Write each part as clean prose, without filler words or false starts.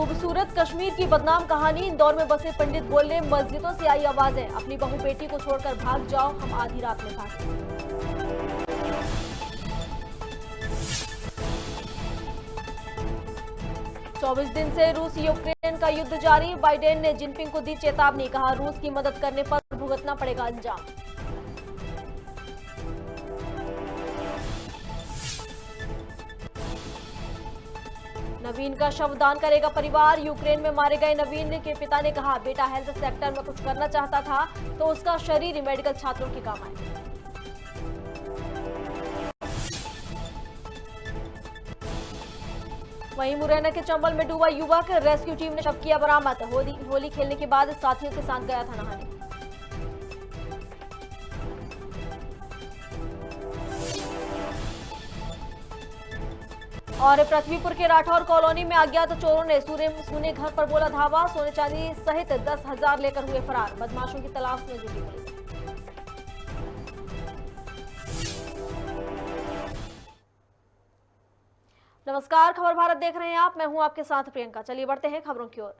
खूबसूरत कश्मीर की बदनाम कहानी। इंदौर में बसे पंडित बोले, मस्जिदों से आई आवाजें, अपनी बहू बेटी को छोड़कर भाग जाओ, हम आधी रात में भागे। 24 दिन से रूस यूक्रेन का युद्ध जारी। बाइडेन ने जिनपिंग को दी चेतावनी, कहा रूस की मदद करने पर भुगतना पड़ेगा अंजाम। नवीन का शव दान करेगा परिवार। यूक्रेन में मारे गए नवीन के पिता ने कहा, बेटा हेल्थ सेक्टर में कुछ करना चाहता था तो उसका शरीर मेडिकल छात्रों के काम आए। वहीं मुरैना के चंबल में डूबा युवक, रेस्क्यू टीम ने शव किया बरामद। होली खेलने के बाद साथियों के साथ गया था नहाने। और पृथ्वीपुर के राठौर कॉलोनी में अज्ञात चोरों ने सोने घर पर बोला धावा। सोने चांदी सहित 10,000 लेकर हुए फरार। बदमाशों की तलाश में जुटी पुलिस। नमस्कार, खबर भारत देख रहे हैं आप। मैं हूं आपके साथ प्रियंका। चलिए बढ़ते हैं खबरों की ओर।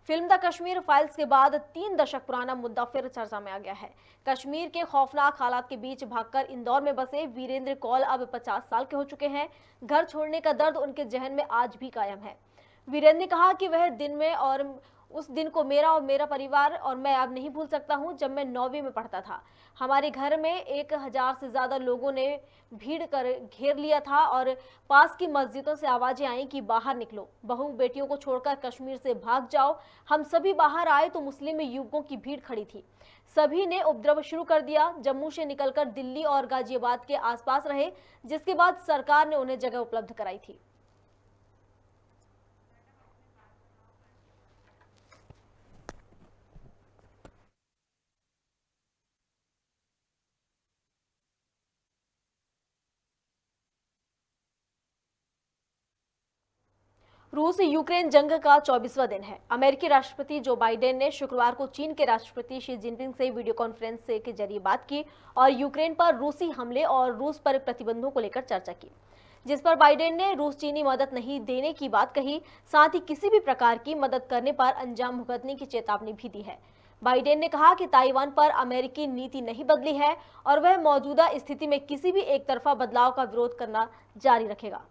फिल्म द कश्मीर फाइल्स के बाद 3 दशक पुराना मुद्दा फिर चर्चा में आ गया है। कश्मीर के खौफनाक हालात के बीच भागकर इंदौर में बसे वीरेंद्र कौल अब 50 साल के हो चुके हैं। घर छोड़ने का दर्द उनके जहन में आज भी कायम है। वीरेंद्र ने कहा कि वह दिन में और उस दिन को मेरा परिवार और मैं अब नहीं भूल सकता हूं, जब मैं 9वीं में पढ़ता था। हमारे घर में 1000 से ज्यादा लोगों ने भीड़ कर घेर लिया था और पास की मस्जिदों से आवाजें आई कि बाहर निकलो, बहू बेटियों को छोड़कर कश्मीर से भाग जाओ। हम सभी बाहर आए तो मुस्लिम युवकों की भीड़ खड़ी थी। सभी ने उपद्रव शुरू कर दिया। जम्मू से निकलकर दिल्ली और गाजियाबाद के आसपास रहे, जिसके बाद सरकार ने उन्हें जगह उपलब्ध कराई थी। रूस यूक्रेन जंग का 24वां दिन है। अमेरिकी राष्ट्रपति जो बाइडेन ने शुक्रवार को चीन के राष्ट्रपति शी जिनपिंग से वीडियो कॉन्फ्रेंस के जरिए बात की और यूक्रेन पर रूसी हमले और रूस पर प्रतिबंधों को लेकर चर्चा की, जिस पर बाइडेन ने रूस चीनी मदद नहीं देने की बात कही। साथ ही किसी भी प्रकार की मदद करने पर अंजाम भुगतने की चेतावनी भी दी है। बाइडेन ने कहा कि ताइवान पर अमेरिकी नीति नहीं बदली है और वह मौजूदा स्थिति में किसी भी एक तरफा बदलाव का विरोध करना जारी रखेगा।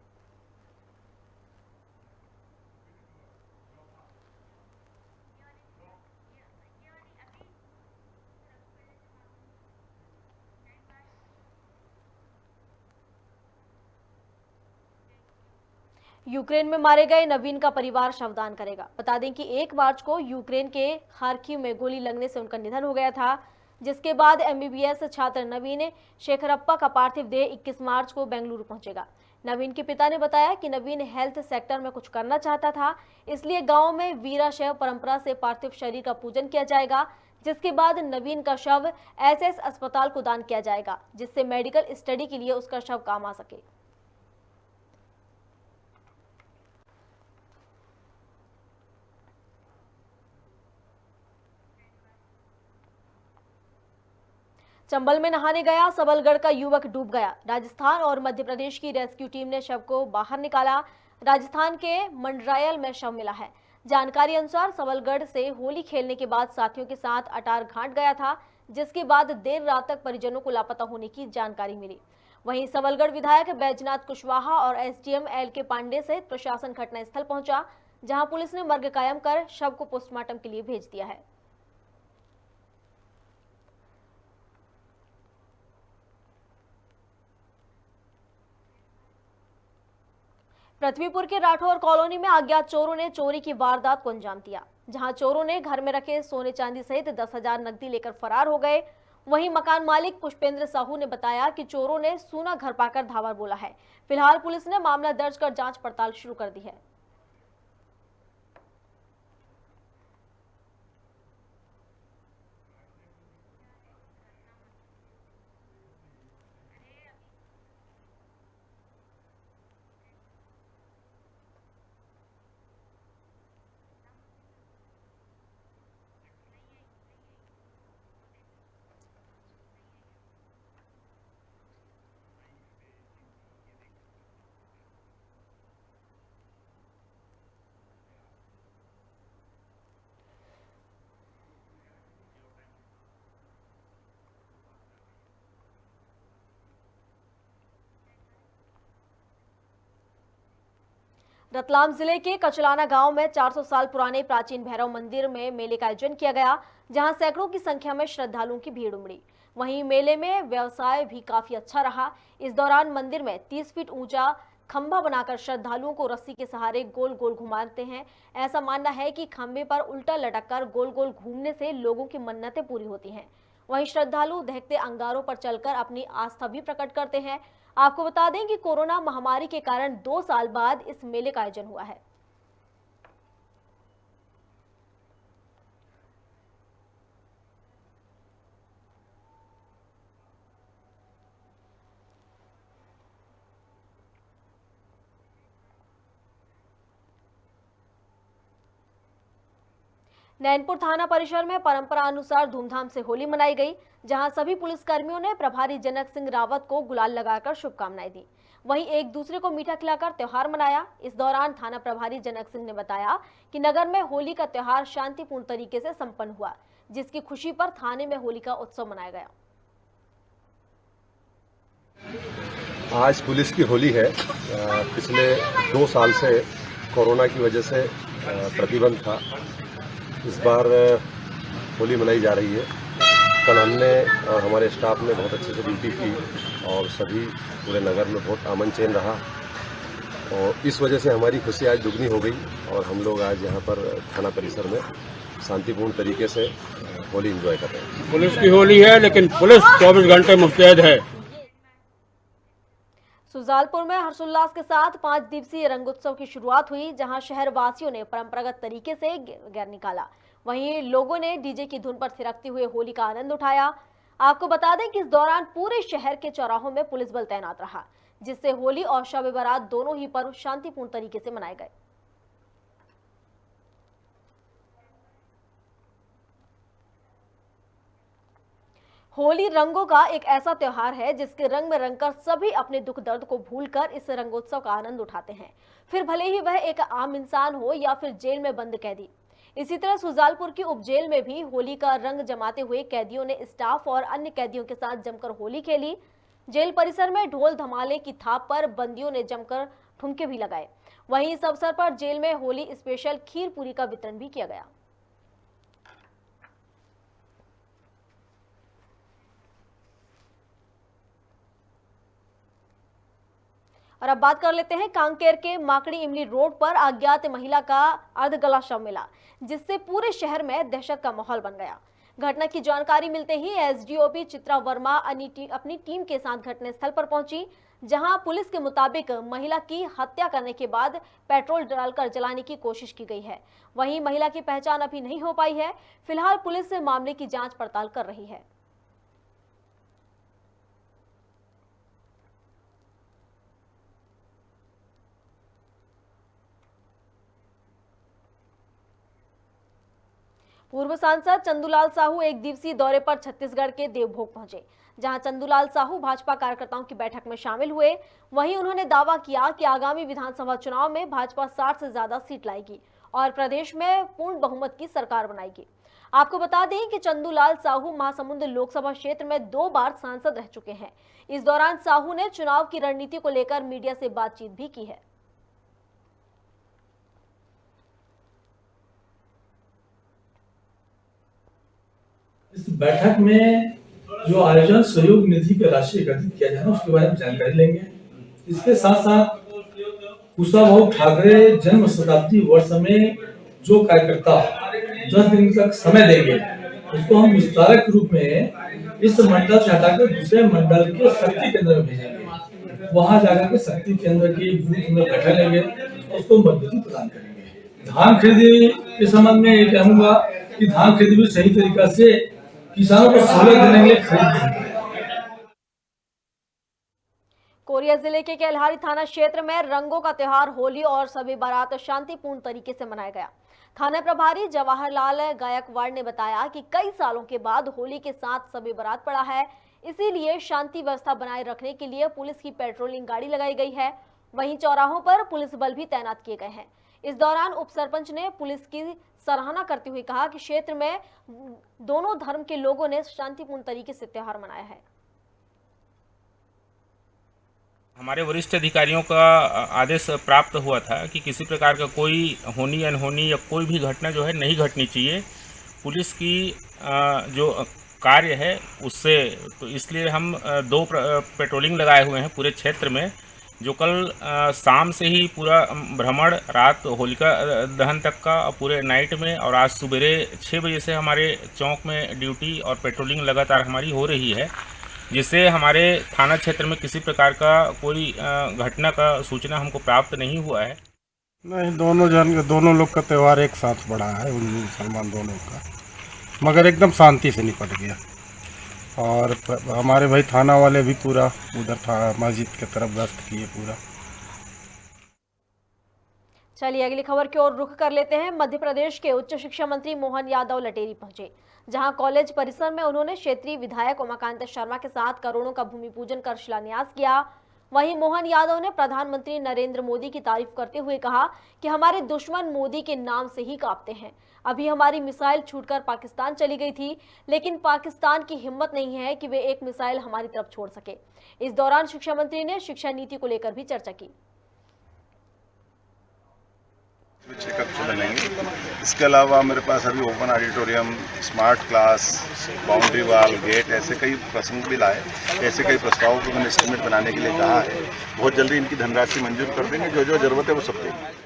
यूक्रेन में मारे गए नवीन का परिवार शवदान करेगा। बता दें कि 1 मार्च को यूक्रेन के खार्किव में गोली लगने से उनका निधन हो गया था, जिसके बाद एमबीबीएस छात्र नवीन शेखरप्पा का पार्थिव देह 21 मार्च को बेंगलुरु पहुंचेगा। नवीन के पिता ने बताया कि नवीन हेल्थ सेक्टर में कुछ करना चाहता था, इसलिए गांव में वीरा शैव परंपरा से पार्थिव शरीर का पूजन किया जाएगा, जिसके बाद नवीन का शव एसएस अस्पताल को दान किया जाएगा, जिससे मेडिकल स्टडी के लिए उसका शव काम आ सके। चंबल में नहाने गया सबलगढ़ का युवक डूब गया। राजस्थान और मध्य प्रदेश की रेस्क्यू टीम ने शव को बाहर निकाला। राजस्थान के मंडरायल में शव मिला है। जानकारी अनुसार सबलगढ़ से होली खेलने के बाद साथियों के साथ अटार घाट गया था, जिसके बाद देर रात तक परिजनों को लापता होने की जानकारी मिली। वहीं सबलगढ़ विधायक बैजनाथ कुशवाहा और एसडीएम एल के पांडे सहित प्रशासन घटनास्थल पहुंचा, जहां पुलिस ने मर्ग कायम कर शव को पोस्टमार्टम के लिए भेज दिया है। पृथ्वीपुर के राठौर कॉलोनी में अज्ञात चोरों ने चोरी की वारदात को अंजाम दिया, जहां चोरों ने घर में रखे सोने चांदी सहित 10,000 नकदी लेकर फरार हो गए। वहीं मकान मालिक पुष्पेंद्र साहू ने बताया कि चोरों ने सूना घर पाकर धावा बोला है। फिलहाल पुलिस ने मामला दर्ज कर जांच पड़ताल शुरू कर दी है। रतलाम जिले के कचलाना गांव में 400 साल पुराने प्राचीन भैरव मंदिर में मेले का आयोजन किया गया, जहां सैकड़ों की संख्या में श्रद्धालुओं की भीड़ उमड़ी। वहीं मेले में व्यवसाय भी काफी अच्छा रहा। इस दौरान मंदिर में 30 फीट ऊंचा खंभा बनाकर श्रद्धालुओं को रस्सी के सहारे गोल गोल घुमाते हैं। ऐसा मानना है कि खंभे पर उल्टा लटककर गोल गोल घूमने से लोगों की मन्नतें पूरी होती हैं। वहीं श्रद्धालु दहकते अंगारों पर चलकर अपनी आस्था भी प्रकट करते हैं। आपको बता दें कि कोरोना महामारी के कारण 2 साल बाद इस मेले का आयोजन हुआ है। नैनपुर थाना परिसर में परंपरा अनुसार धूमधाम से होली मनाई गई, जहां सभी पुलिसकर्मियों ने प्रभारी जनक सिंह रावत को गुलाल लगाकर शुभकामनाएं दी। वहीं एक दूसरे को मीठा खिलाकर त्योहार मनाया। इस दौरान थाना प्रभारी जनक सिंह ने बताया कि नगर में होली का त्योहार शांतिपूर्ण तरीके से संपन्न हुआ, जिसकी खुशी पर थाने में होली का उत्सव मनाया गया। आज पुलिस की होली है। पिछले 2 साल से कोरोना की वजह से प्रतिबंध था। इस बार होली मनाई जा रही है। कल हमने और हमारे स्टाफ ने बहुत अच्छे से ड्यूटी की और सभी पूरे नगर में बहुत अमन चैन रहा, और इस वजह से हमारी खुशी आज दुगनी हो गई और हम लोग आज यहाँ पर थाना परिसर में शांतिपूर्ण तरीके से होली एंजॉय कर रहे हैं। पुलिस की होली है, लेकिन पुलिस 24 घंटे मुस्तैद है। सुजालपुर में हर्षोल्लास के साथ 5 दिवसीय रंगोत्सव की शुरुआत हुई, जहां शहर वासियों ने परंपरागत तरीके से गैर निकाला। वहीं लोगों ने डीजे की धुन पर थिरकते हुए होली का आनंद उठाया। आपको बता दें कि इस दौरान पूरे शहर के चौराहों में पुलिस बल तैनात रहा, जिससे होली और शब बारात दोनों ही पर्व शांतिपूर्ण तरीके से मनाए गए। होली रंगों का एक ऐसा त्योहार है जिसके रंग में रंगकर सभी अपने दुख दर्द को भूलकर इस रंगोत्सव का आनंद उठाते हैं, फिर भले ही वह एक आम इंसान हो या फिर जेल में बंद कैदी। इसी तरह सुजालपुर की उपजेल में भी होली का रंग जमाते हुए कैदियों ने स्टाफ और अन्य कैदियों के साथ जमकर होली खेली। जेल परिसर में ढोल धमाले की थाप पर बंदियों ने जमकर ठुमके भी लगाए। वहीं इस अवसर पर जेल में होली स्पेशल खीर पूरी का वितरण भी किया गया। और अब बात कर लेते हैं कांकेर के माकड़ी इमली रोड पर अज्ञात महिला का अर्धगला शव मिला, जिससे पूरे शहर में दहशत का माहौल बन गया। घटना की जानकारी मिलते ही एसडीओपी चित्रा वर्मा अपनी टीम के साथ घटनास्थल पर पहुंची, जहां पुलिस के मुताबिक महिला की हत्या करने के बाद पेट्रोल डालकर जलाने की कोशिश की गई है। वहीं महिला की पहचान अभी नहीं हो पाई है। फिलहाल पुलिस मामले की जांच पड़ताल कर रही है। पूर्व सांसद चंदूलाल साहू एक दिवसीय दौरे पर छत्तीसगढ़ के देवभोग पहुंचे, जहां चंदूलाल साहू भाजपा कार्यकर्ताओं की बैठक में शामिल हुए। वहीं उन्होंने दावा किया कि आगामी विधानसभा चुनाव में भाजपा 60 से ज्यादा सीट लाएगी और प्रदेश में पूर्ण बहुमत की सरकार बनाएगी। आपको बता दें कि चंदूलाल साहू महासमुंद लोकसभा क्षेत्र में 2 बार सांसद रह चुके हैं। इस दौरान साहू ने चुनाव की रणनीति को लेकर मीडिया से बातचीत भी की है। इस बैठक में जो आयोजन सहयोग निधि की राशि एकत्रित किया जाए उसके बारे में जानकारी लेंगे। इसके साथ साथ कुशाभाऊ ठाकरे जन्म शताब्दी वर्ष में जो कार्यकर्ता 10 दिन तक समय देंगे, उसको हम विस्तारक रूप में इस मंडल से हटाकर दूसरे मंडल के शक्ति केंद्र में भेजेंगे। वहां जाकर के शक्ति केंद्र की बूथ में बैठा लेंगे, उसको मजबूती प्रदान करेंगे। धान खरीदी के संबंध में ये कहूंगा कि धान खरीदी भी सही तरीका से किसानों को सहूलियत देने के लिए खरीद। कोरिया जिले के केल्हारी थाना क्षेत्र में रंगों का त्योहार होली और शब बारात शांतिपूर्ण तरीके से मनाया गया। थाना प्रभारी जवाहरलाल गायकवाड़ ने बताया कि कई सालों के बाद होली के साथ शब बारात पड़ा है, इसीलिए शांति व्यवस्था बनाए रखने के लिए पुलिस की पेट्रोलिंग गाड़ी लगाई गई है। वहीं चौराहों पर पुलिस बल भी तैनात किए गए हैं। इस दौरान उप सरपंच ने पुलिस की सराहना करते हुए कहा कि क्षेत्र में दोनों धर्म के लोगों ने शांतिपूर्ण तरीके से त्योहार मनाया है। हमारे वरिष्ठ अधिकारियों का आदेश प्राप्त हुआ था कि किसी प्रकार का कोई होनी अनहोनी या कोई भी घटना जो है नहीं घटनी चाहिए। पुलिस की जो कार्य है उससे, तो इसलिए हम दो पेट्रोलिंग लगाए हुए हैं पूरे क्षेत्र में, जो कल शाम से ही पूरा भ्रमण, रात होलिका दहन तक का पूरे नाइट में, और आज सुबेरे 6 बजे से हमारे चौक में ड्यूटी और पेट्रोलिंग लगातार हमारी हो रही है, जिससे हमारे थाना क्षेत्र में किसी प्रकार का कोई घटना का सूचना हमको प्राप्त नहीं हुआ है। नहीं, दोनों लोग का त्यौहार एक साथ बढ़ा है, हिंदू मुसलमान दोनों का, मगर एकदम शांति से निपट गया। और हमारे भाई थाना वाले भी पूरा उधर था मस्जिद की तरफ गश्त किए पूरा। चलिए अगली खबर की ओर रुख कर लेते हैं। मध्य प्रदेश के उच्च शिक्षा मंत्री मोहन यादव लटेरी पहुंचे, जहां कॉलेज परिसर में उन्होंने क्षेत्रीय विधायक उमाकांत शर्मा के साथ करोड़ों का भूमि पूजन कर शिलान्यास किया। वहीं मोहन यादव ने प्रधानमंत्री नरेंद्र मोदी की तारीफ करते हुए कहा कि हमारे दुश्मन मोदी के नाम से ही कांपते हैं। अभी हमारी मिसाइल छूटकर पाकिस्तान चली गई थी, लेकिन पाकिस्तान की हिम्मत नहीं है कि वे एक मिसाइल हमारी तरफ छोड़ सके। इस दौरान शिक्षा मंत्री ने शिक्षा नीति को लेकर भी चर्चा की। 6 कक्ष बनेंगे। इसके अलावा मेरे पास अभी open auditorium, smart class, boundary wall, gate, ऐसे कई प्रसंग भी लाए। ऐसे कई प्रस्तावों को मैंने एस्टीमेट बनाने के लिए कहा है। बहुत जल्दी इनकी धनराशि मंजूर कर देंगे, जो जो जरूरत है वो सब देंगे।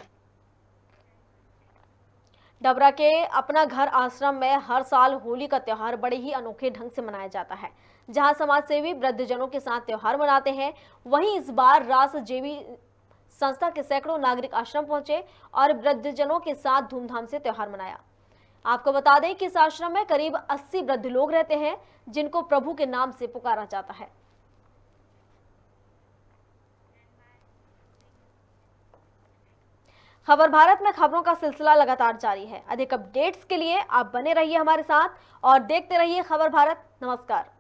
डबरा के अपना घर आश्रम में हर साल होली का त्योहार बड़े ही अनोखे ढंग से मनाया जाता है, जहां समाजसेवी वृद्धजनों के साथ त्योहार मनाते हैं। वहीं इस बार रास जेवी संस्था के सैकड़ों नागरिक आश्रम पहुंचे और वृद्धजनों के साथ धूमधाम से त्योहार मनाया। आपको बता दें कि इस आश्रम में करीब 80 वृद्ध लोग रहते हैं, जिनको प्रभु के नाम से पुकारा जाता है। खबर भारत में खबरों का सिलसिला लगातार जारी है। अधिक अपडेट्स के लिए आप बने रहिए हमारे साथ और देखते रहिए खबर भारत। नमस्कार।